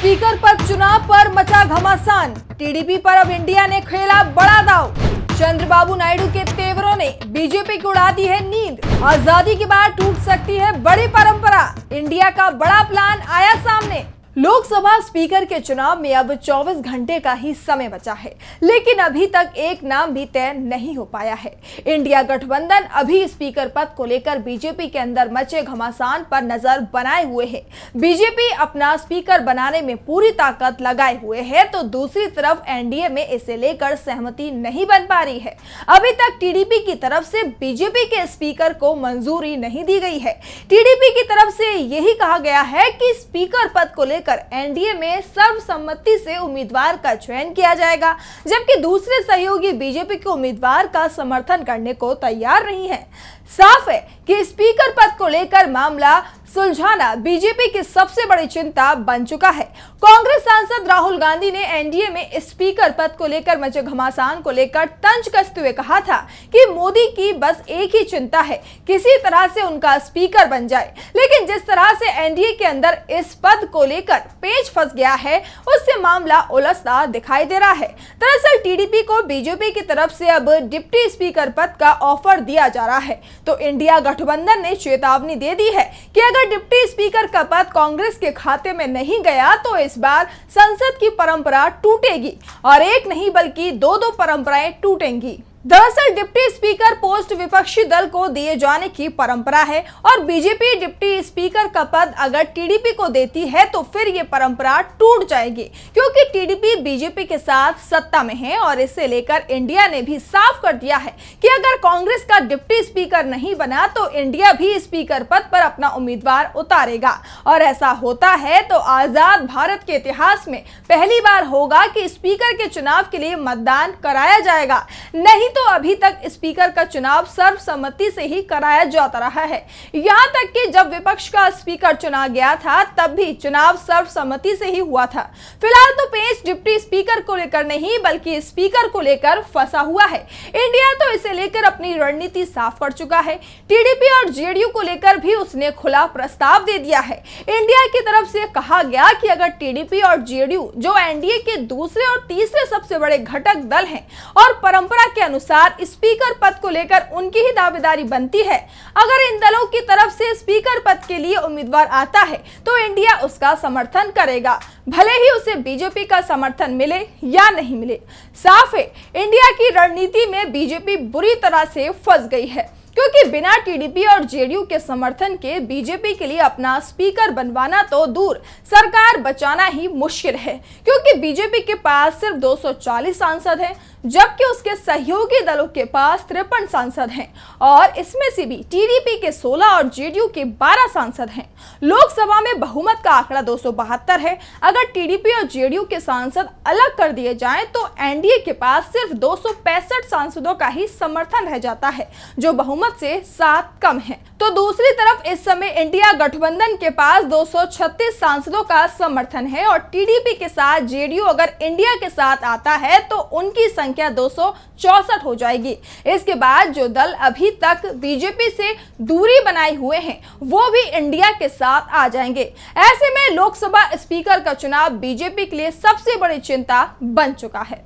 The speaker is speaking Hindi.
स्पीकर पद चुनाव पर मचा घमासान। टीडीपी पर अब इंडिया ने खेला बड़ा दांव। चंद्रबाबू नायडू के तेवरों ने बीजेपी को उड़ा दी है नींद। आजादी के बाद टूट सकती है बड़ी परंपरा। इंडिया का बड़ा प्लान आया सामने। लोकसभा स्पीकर के चुनाव में अब 24 घंटे का ही समय बचा है, लेकिन अभी तक एक नाम भी तय नहीं हो पाया है। इंडिया गठबंधन अभी स्पीकर पद को लेकर बीजेपी के अंदर मचे घमासान पर नजर बनाए हुए है। बीजेपी अपना स्पीकर बनाने में पूरी ताकत लगाए हुए है, तो दूसरी तरफ एनडीए में इसे लेकर सहमति नहीं बन पा रही है। अभी तक टीडीपी की तरफ से बीजेपी के स्पीकर को मंजूरी नहीं दी गई है। टीडीपी की तरफ से यही कहा गया है कि स्पीकर पद को एनडीए में सर्वसम्मति से उम्मीदवार का चयन किया जाएगा, जबकि दूसरे सहयोगी बीजेपी के उम्मीदवार का समर्थन करने को तैयार नहीं है। साफ है कि स्पीकर पद को लेकर मामला सुलझाना बीजेपी की सबसे बड़ी चिंता बन चुका है। कांग्रेस सांसद राहुल गांधी ने एनडीए में स्पीकर पद को लेकर मचे घमासान को लेकर तंज कसते हुए कहा था कि मोदी की बस एक ही चिंता है, किसी तरह से उनका स्पीकर बन जाए। लेकिन जिस तरह से एनडीए के अंदर इस पद को लेकर पेच फंस गया है, उससे मामला उलझता दिखाई दे रहा है। दरअसल टीडीपी को बीजेपी की तरफ से अब डिप्टी स्पीकर पद का ऑफर दिया जा रहा है, तो इंडिया गठबंधन ने चेतावनी दे दी है कि अगर डिप्टी स्पीकर का पद कांग्रेस के खाते में नहीं गया तो इस बार संसद की परंपरा टूटेगी, और एक नहीं बल्कि दो परंपराएं टूटेंगी। दरअसल डिप्टी स्पीकर पोस्ट विपक्षी दल को दिए जाने की परंपरा है, और बीजेपी डिप्टी स्पीकर का पद अगर टीडीपी को देती है तो फिर ये परंपरा टूट जाएगी, क्योंकि टीडीपी बीजेपी के साथ सत्ता में है। और इसे लेकर इंडिया ने भी साफ कर दिया है कि अगर कांग्रेस का डिप्टी स्पीकर नहीं बना तो इंडिया भी स्पीकर पद पर अपना उम्मीदवार उतारेगा। और ऐसा होता है तो आजाद भारत के इतिहास में पहली बार होगा कि स्पीकर के चुनाव के लिए मतदान कराया जाएगा। नहीं तो अभी तक स्पीकर का चुनाव सर्वसम्मति से ही कराया जाता रहा है। यहां तक कि जब विपक्ष का स्पीकर चुना गया था तब भी चुनाव सर्वसम्मति से ही हुआ था। फिलहाल तो पेच डिप्टी स्पीकर को लेकर नहीं बल्कि स्पीकर को लेकर फंसा हुआ है। इंडिया तो इसे लेकर अपनी रणनीति साफ कर चुका है। टीडीपी और जेडीयू को लेकर भी उसने खुला प्रस्ताव दे दिया है। इंडिया की तरफ से कहा गया कि अगर टीडीपी और जेडीयू, जो एनडीए के दूसरे और तीसरे सबसे बड़े घटक दल हैं, और परंपरा के अनुसार स्पीकर पद को लेकर उनकी ही दावेदारी बनती है, अगर इन दलों की तरफ से स्पीकर पद के लिए उम्मीदवार आता है तो इंडिया उसका समर्थन करेगा, भले ही उसे बीजेपी का समर्थन मिले या नहीं मिले। साफ है इंडिया की रणनीति में बीजेपी बुरी तरह से फंस गई है, क्योंकि बिना टीडीपी और जेडीयू के समर्थन के बीजेपी के लिए अपना स्पीकर बनवाना तो दूर, सरकार बचाना ही मुश्किल है। क्योंकि बीजेपी के पास सिर्फ 240 सांसद हैं, जबकि उसके सहयोगी दलों के पास 53 सांसद हैं, और इसमें से भी टीडीपी के 16 और जेडीयू के 12 सांसद हैं। लोकसभा में बहुमत का आंकड़ा 272 है। अगर टीडीपी और जेडीयू के सांसद अलग कर दिए जाएं तो एनडीए के पास सिर्फ 265 सांसदों का ही समर्थन रह जाता है, जो बहुमत से 7 कम है। तो दूसरी तरफ इस समय इंडिया गठबंधन के पास 236 सांसदों का समर्थन है, और टीडीपी के साथ जेडीयू अगर इंडिया के साथ आता है तो उनकी संख्या 264 हो जाएगी। इसके बाद जो दल अभी तक बीजेपी से दूरी बनाए हुए हैं वो भी इंडिया के साथ आ जाएंगे। ऐसे में लोकसभा स्पीकर का चुनाव बीजेपी के लिए सबसे बड़ी चिंता बन चुका है।